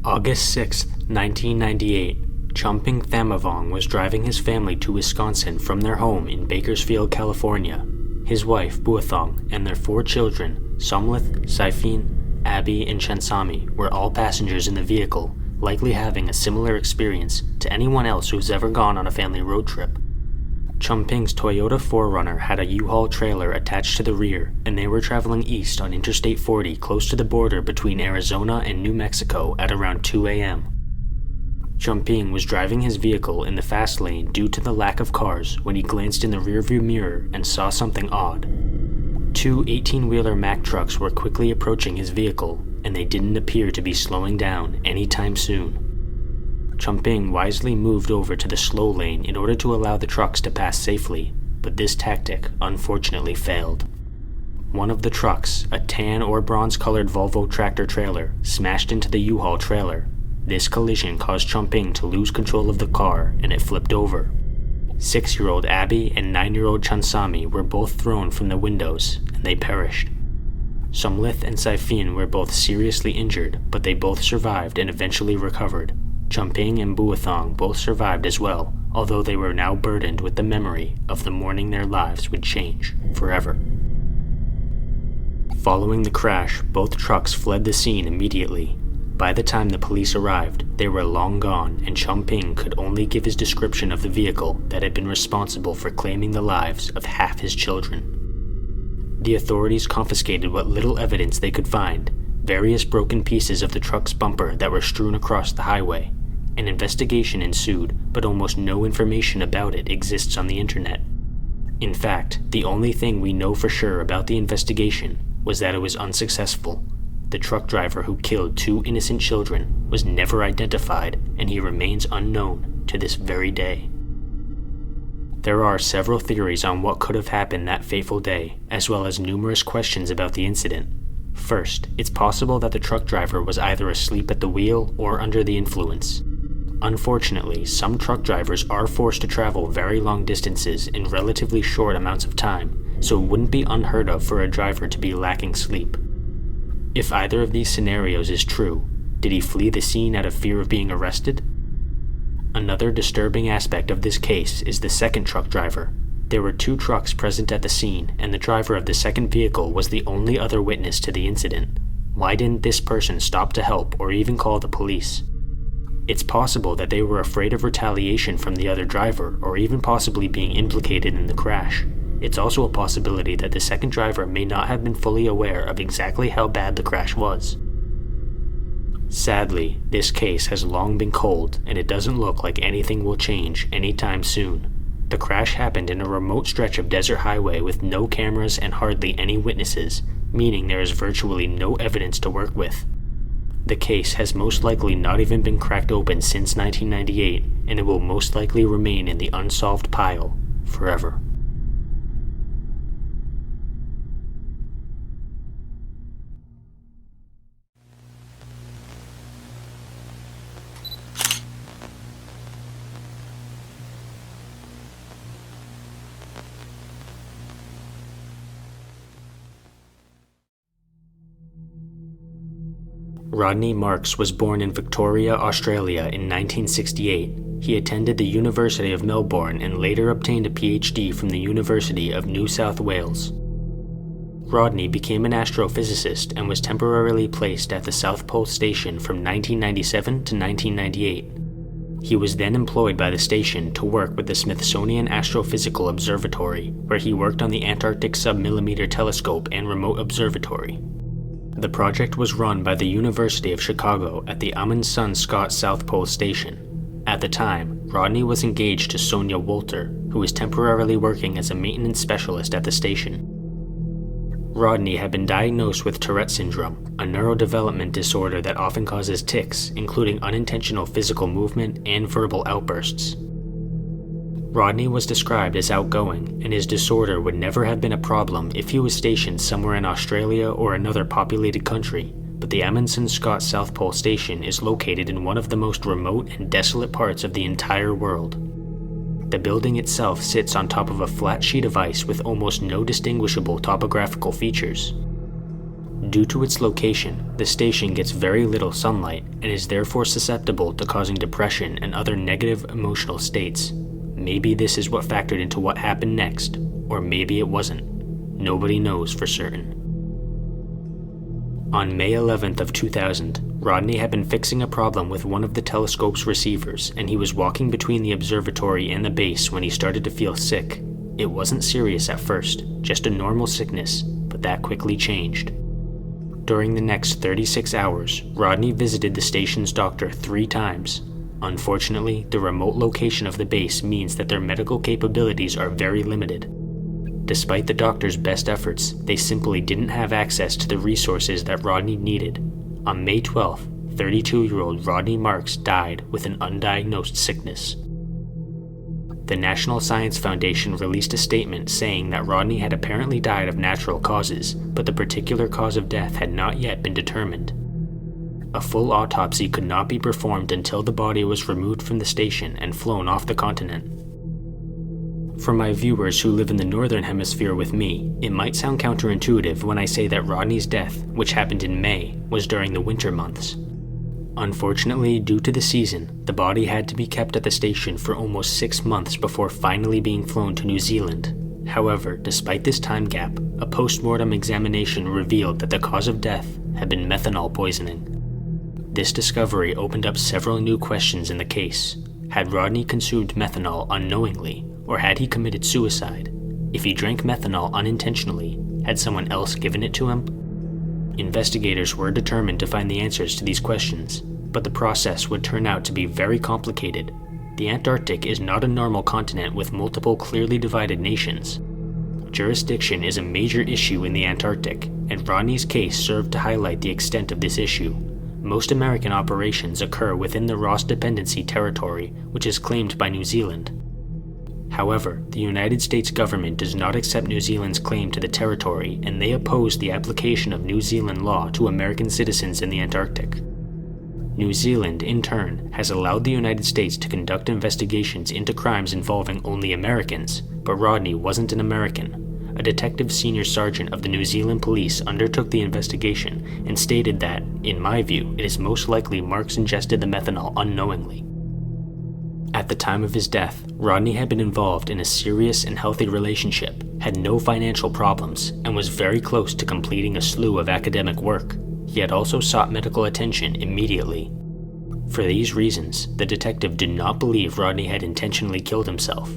August 6, 1998, Chumping Thamavong was driving his family to Wisconsin from their home in Bakersfield, California. His wife, Buathong, and their 4 children, Somlith, Saifin, Abby, and Chansami, were all passengers in the vehicle, likely having a similar experience to anyone else who has ever gone on a family road trip. Chumping's Toyota 4Runner had a U-Haul trailer attached to the rear, and they were traveling east on Interstate 40 close to the border between Arizona and New Mexico at around 2 a.m. Chumping was driving his vehicle in the fast lane due to the lack of cars when he glanced in the rearview mirror and saw something odd. 2 18-wheeler Mack trucks were quickly approaching his vehicle, and they didn't appear to be slowing down anytime soon. Chumping wisely moved over to the slow lane in order to allow the trucks to pass safely, but this tactic unfortunately failed. One of the trucks, a tan or bronze-colored Volvo tractor-trailer, smashed into the U-Haul trailer. This collision caused Chumping to lose control of the car, and it flipped over. 6-year-old Abby and 9-year-old Chansami were both thrown from the windows, and they perished. Somlith and Saifin were both seriously injured, but they both survived and eventually recovered. Chumping and Buathong both survived as well, although they were now burdened with the memory of the morning their lives would change forever. Following the crash, both trucks fled the scene immediately. By the time the police arrived, they were long gone, and Chumping could only give his description of the vehicle that had been responsible for claiming the lives of half his children. The authorities confiscated what little evidence they could find, various broken pieces of the truck's bumper that were strewn across the highway. An investigation ensued, but almost no information about it exists on the internet. In fact, the only thing we know for sure about the investigation was that it was unsuccessful. The truck driver who killed 2 innocent children was never identified, and he remains unknown to this very day. There are several theories on what could have happened that fateful day, as well as numerous questions about the incident. First, it's possible that the truck driver was either asleep at the wheel or under the influence. Unfortunately, some truck drivers are forced to travel very long distances in relatively short amounts of time, so it wouldn't be unheard of for a driver to be lacking sleep. If either of these scenarios is true, did he flee the scene out of fear of being arrested? Another disturbing aspect of this case is the second truck driver. There were 2 trucks present at the scene, and the driver of the second vehicle was the only other witness to the incident. Why didn't this person stop to help or even call the police? It's possible that they were afraid of retaliation from the other driver, or even possibly being implicated in the crash. It's also a possibility that the second driver may not have been fully aware of exactly how bad the crash was. Sadly, this case has long been cold, and it doesn't look like anything will change anytime soon. The crash happened in a remote stretch of desert highway with no cameras and hardly any witnesses, meaning there is virtually no evidence to work with. The case has most likely not even been cracked open since 1998, and it will most likely remain in the unsolved pile forever. Rodney Mars was born in Victoria, Australia in 1968. He attended the University of Melbourne and later obtained a PhD from the University of New South Wales. Rodney became an astrophysicist and was temporarily placed at the South Pole Station from 1997 to 1998. He was then employed by the station to work with the Smithsonian Astrophysical Observatory, where he worked on the Antarctic Submillimeter Telescope and Remote Observatory. The project was run by the University of Chicago at the Amundsen Scott South Pole Station. At the time, Rodney was engaged to Sonia Wolter, who was temporarily working as a maintenance specialist at the station. Rodney had been diagnosed with Tourette syndrome, a neurodevelopment disorder that often causes tics, including unintentional physical movement and verbal outbursts. Rodney was described as outgoing, and his disorder would never have been a problem if he was stationed somewhere in Australia or another populated country, but the Amundsen Scott South Pole Station is located in one of the most remote and desolate parts of the entire world. The building itself sits on top of a flat sheet of ice with almost no distinguishable topographical features. Due to its location, the station gets very little sunlight and is therefore susceptible to causing depression and other negative emotional states. Maybe this is what factored into what happened next, or maybe it wasn't. Nobody knows for certain. On May 11th of 2000, Rodney had been fixing a problem with one of the telescope's receivers, and he was walking between the observatory and the base when he started to feel sick. It wasn't serious at first, just a normal sickness, but that quickly changed. During the next 36 hours, Rodney visited the station's doctor 3 times. Unfortunately, the remote location of the base means that their medical capabilities are very limited. Despite the doctor's best efforts, they simply didn't have access to the resources that Rodney needed. On May 12th, 32-year-old Rodney Mars died with an undiagnosed sickness. The National Science Foundation released a statement saying that Rodney had apparently died of natural causes, but the particular cause of death had not yet been determined. A full autopsy could not be performed until the body was removed from the station and flown off the continent. For my viewers who live in the Northern Hemisphere with me, it might sound counterintuitive when I say that Rodney's death, which happened in May, was during the winter months. Unfortunately, due to the season, the body had to be kept at the station for almost 6 months before finally being flown to New Zealand. However, despite this time gap, a post-mortem examination revealed that the cause of death had been methanol poisoning. This discovery opened up several new questions in the case. Had Rodney consumed methanol unknowingly, or had he committed suicide? If he drank methanol unintentionally, had someone else given it to him? Investigators were determined to find the answers to these questions, but the process would turn out to be very complicated. The Antarctic is not a normal continent with multiple clearly divided nations. Jurisdiction is a major issue in the Antarctic, and Rodney's case served to highlight the extent of this issue. Most American operations occur within the Ross Dependency Territory, which is claimed by New Zealand. However, the United States government does not accept New Zealand's claim to the territory, and they oppose the application of New Zealand law to American citizens in the Antarctic. New Zealand, in turn, has allowed the United States to conduct investigations into crimes involving only Americans, but Rodney wasn't an American. A detective senior sergeant of the New Zealand police undertook the investigation and stated that, in my view, it is most likely Mars ingested the methanol unknowingly. At the time of his death, Rodney had been involved in a serious and healthy relationship, had no financial problems, and was very close to completing a slew of academic work. He had also sought medical attention immediately. For these reasons, the detective did not believe Rodney had intentionally killed himself.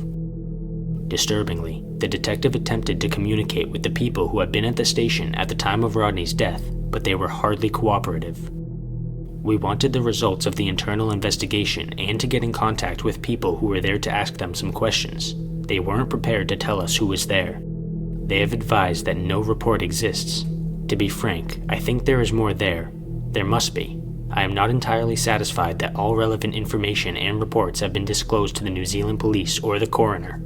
Disturbingly, the detective attempted to communicate with the people who had been at the station at the time of Rodney's death, but they were hardly cooperative. We wanted the results of the internal investigation and to get in contact with people who were there to ask them some questions. They weren't prepared to tell us who was there. They have advised that no report exists. To be frank, I think there is more there. There must be. I am not entirely satisfied that all relevant information and reports have been disclosed to the New Zealand police or the coroner.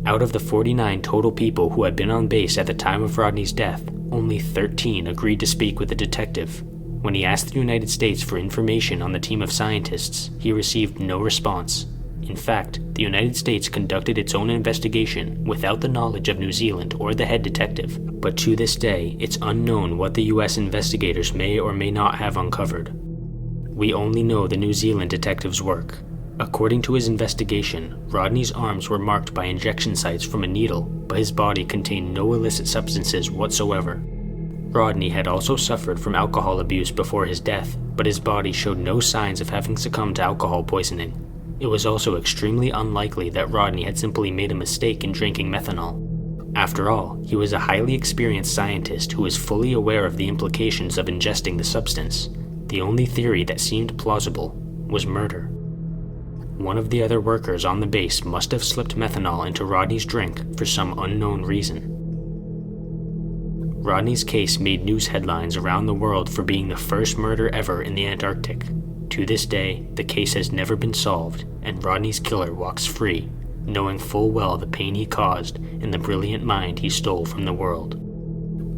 Out of the 49 total people who had been on base at the time of Rodney's death, only 13 agreed to speak with the detective. When he asked the United States for information on the team of scientists, he received no response. In fact, the United States conducted its own investigation without the knowledge of New Zealand or the head detective, but to this day, it's unknown what the US investigators may or may not have uncovered. We only know the New Zealand detective's work. According to his investigation, Rodney's arms were marked by injection sites from a needle, but his body contained no illicit substances whatsoever. Rodney had also suffered from alcohol abuse before his death, but his body showed no signs of having succumbed to alcohol poisoning. It was also extremely unlikely that Rodney had simply made a mistake in drinking methanol. After all, he was a highly experienced scientist who was fully aware of the implications of ingesting the substance. The only theory that seemed plausible was murder. One of the other workers on the base must have slipped methanol into Rodney's drink for some unknown reason. Rodney's case made news headlines around the world for being the first murder ever in the Antarctic. To this day, the case has never been solved, and Rodney's killer walks free, knowing full well the pain he caused and the brilliant mind he stole from the world.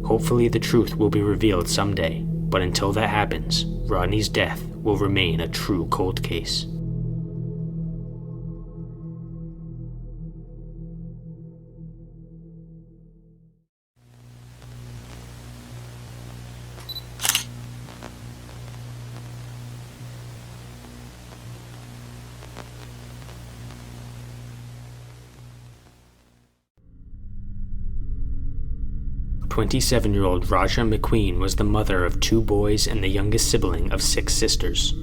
Hopefully the truth will be revealed someday, but until that happens, Rodney's death will remain a true cold case. "27-year-old Raja McQueen was the mother of 2 boys and the youngest sibling of 6 sisters.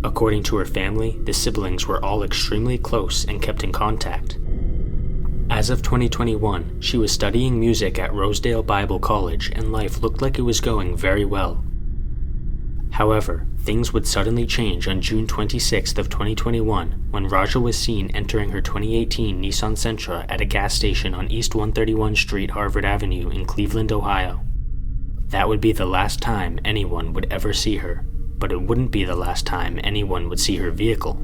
According to her family, the siblings were all extremely close and kept in contact. As of 2021, she was studying music at Rosedale Bible College and life looked like it was going very well. However, things would suddenly change on June 26th of 2021 when Raja was seen entering her 2018 Nissan Sentra at a gas station on East 131 Street, Harvard Avenue in Cleveland, Ohio. That would be the last time anyone would ever see her, but it wouldn't be the last time anyone would see her vehicle.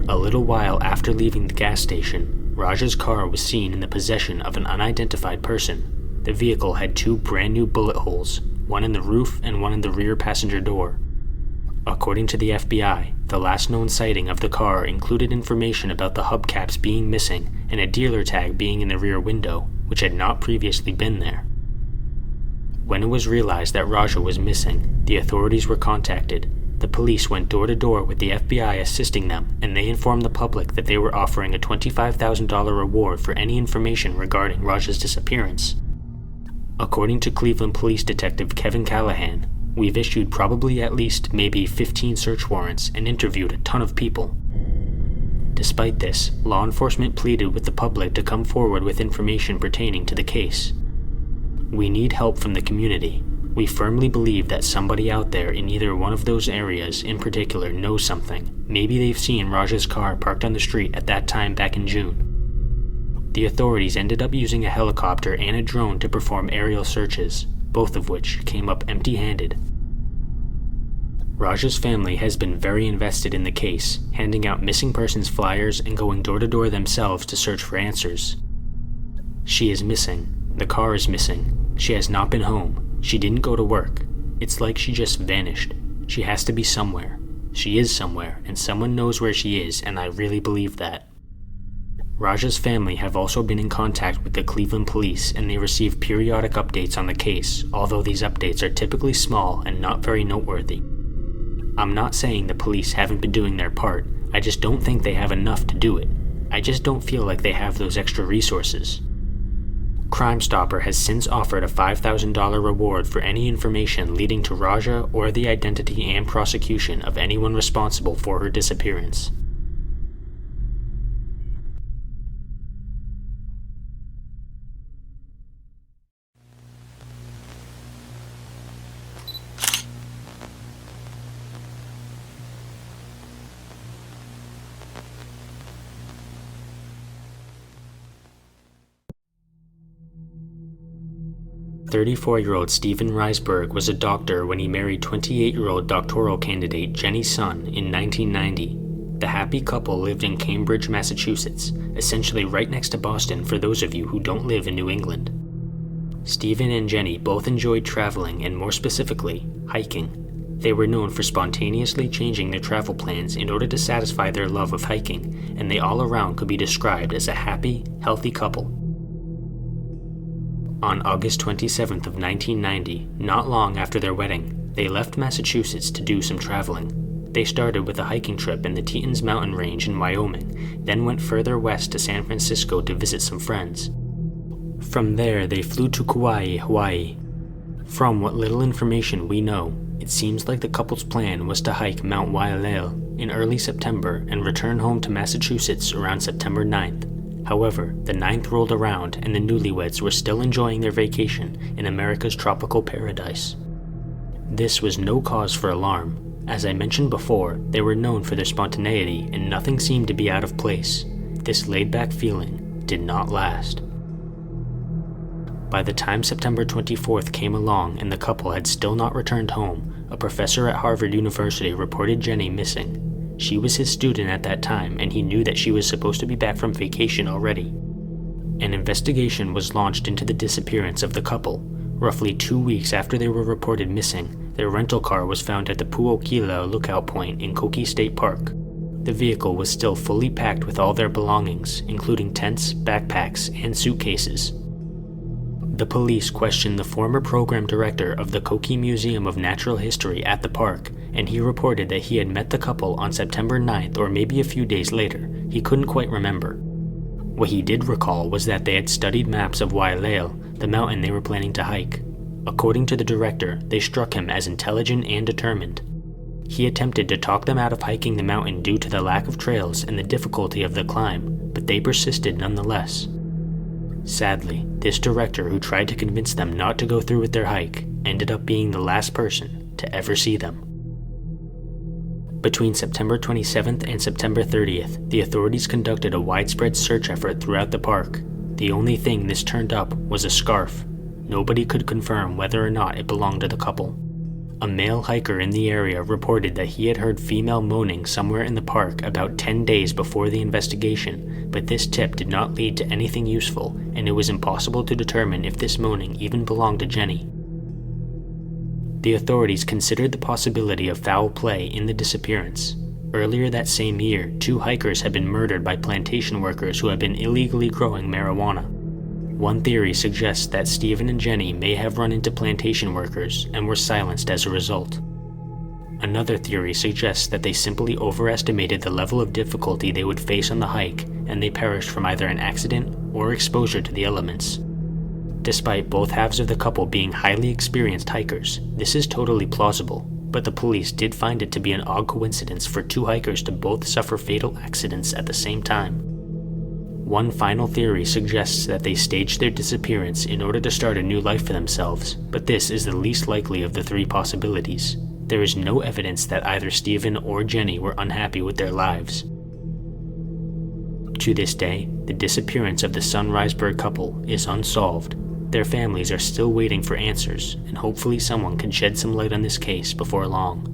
A little while after leaving the gas station, Raja's car was seen in the possession of an unidentified person. The vehicle had 2 brand new bullet holes, one in the roof and one in the rear passenger door. According to the FBI, the last known sighting of the car included information about the hubcaps being missing and a dealer tag being in the rear window, which had not previously been there. When it was realized that Raja was missing, the authorities were contacted. The police went door to door with the FBI assisting them, and they informed the public that they were offering a $25,000 reward for any information regarding Raja's disappearance. According to Cleveland Police Detective Kevin Callahan, we've issued probably at least maybe 15 search warrants and interviewed a ton of people. Despite this, law enforcement pleaded with the public to come forward with information pertaining to the case. We need help from the community. We firmly believe that somebody out there in either one of those areas in particular knows something. Maybe they've seen Raja's car parked on the street at that time back in June. The authorities ended up using a helicopter and a drone to perform aerial searches, both of which came up empty-handed. Raja's family has been very invested in the case, handing out missing persons flyers and going door to door themselves to search for answers. She is missing. The car is missing. She has not been home. She didn't go to work. It's like she just vanished. She has to be somewhere. She is somewhere, and someone knows where she is, and I really believe that. Raja's family have also been in contact with the Cleveland police, and they receive periodic updates on the case, although these updates are typically small and not very noteworthy. I'm not saying the police haven't been doing their part, I just don't think they have enough to do it. I just don't feel like they have those extra resources. Crime Stopper has since offered a $5,000 reward for any information leading to Raja or the identity and prosecution of anyone responsible for her disappearance. "34-year-old Sun-Reisberg was a doctor when he married 28-year-old doctoral candidate Jenny Sun in 1990. The happy couple lived in Cambridge, Massachusetts, essentially right next to Boston for those of you who don't live in New England. Stephen and Jenny both enjoyed traveling and more specifically, hiking. They were known for spontaneously changing their travel plans in order to satisfy their love of hiking, and they all around could be described as a happy, healthy couple. On August 27th of 1990, not long after their wedding, they left Massachusetts to do some traveling. They started with a hiking trip in the Tetons Mountain Range in Wyoming, then went further west to San Francisco to visit some friends. From there, they flew to Kauai, Hawaii. From what little information we know, it seems like the couple's plan was to hike Mount Waialea in early September and return home to Massachusetts around September 9th. However, the 9th rolled around and the newlyweds were still enjoying their vacation in America's tropical paradise. This was no cause for alarm. As I mentioned before, they were known for their spontaneity and nothing seemed to be out of place. This laid-back feeling did not last. By the time September 24th came along and the couple had still not returned home, a professor at Harvard University reported Jenny missing. She was his student at that time and he knew that she was supposed to be back from vacation already. An investigation was launched into the disappearance of the couple. Roughly 2 weeks after they were reported missing, their rental car was found at the Puokila lookout point in Koki State Park. The vehicle was still fully packed with all their belongings, including tents, backpacks, and suitcases. The police questioned the former program director of the Koki Museum of Natural History at the park, and he reported that he had met the couple on September 9th or maybe a few days later. He couldn't quite remember. What he did recall was that they had studied maps of Waialeo, the mountain they were planning to hike. According to the director, they struck him as intelligent and determined. He attempted to talk them out of hiking the mountain due to the lack of trails and the difficulty of the climb, but they persisted nonetheless. Sadly, this director who tried to convince them not to go through with their hike ended up being the last person to ever see them. Between September 27th and September 30th, the authorities conducted a widespread search effort throughout the park. The only thing this turned up was a scarf. Nobody could confirm whether or not it belonged to the couple. A male hiker in the area reported that he had heard female moaning somewhere in the park about 10 days before the investigation, but this tip did not lead to anything useful, and it was impossible to determine if this moaning even belonged to Jenny. The authorities considered the possibility of foul play in the disappearance. Earlier that same year, 2 hikers had been murdered by plantation workers who had been illegally growing marijuana. One theory suggests that Stephen and Jenny may have run into plantation workers and were silenced as a result. Another theory suggests that they simply overestimated the level of difficulty they would face on the hike and they perished from either an accident or exposure to the elements. Despite both halves of the couple being highly experienced hikers, this is totally plausible, but the police did find it to be an odd coincidence for 2 hikers to both suffer fatal accidents at the same time. One final theory suggests that they staged their disappearance in order to start a new life for themselves, but this is the least likely of the 3 possibilities. There is no evidence that either Stephen or Jenny were unhappy with their lives. To this day, the disappearance of the Sun-Reisberg couple is unsolved. Their families are still waiting for answers, and hopefully someone can shed some light on this case before long.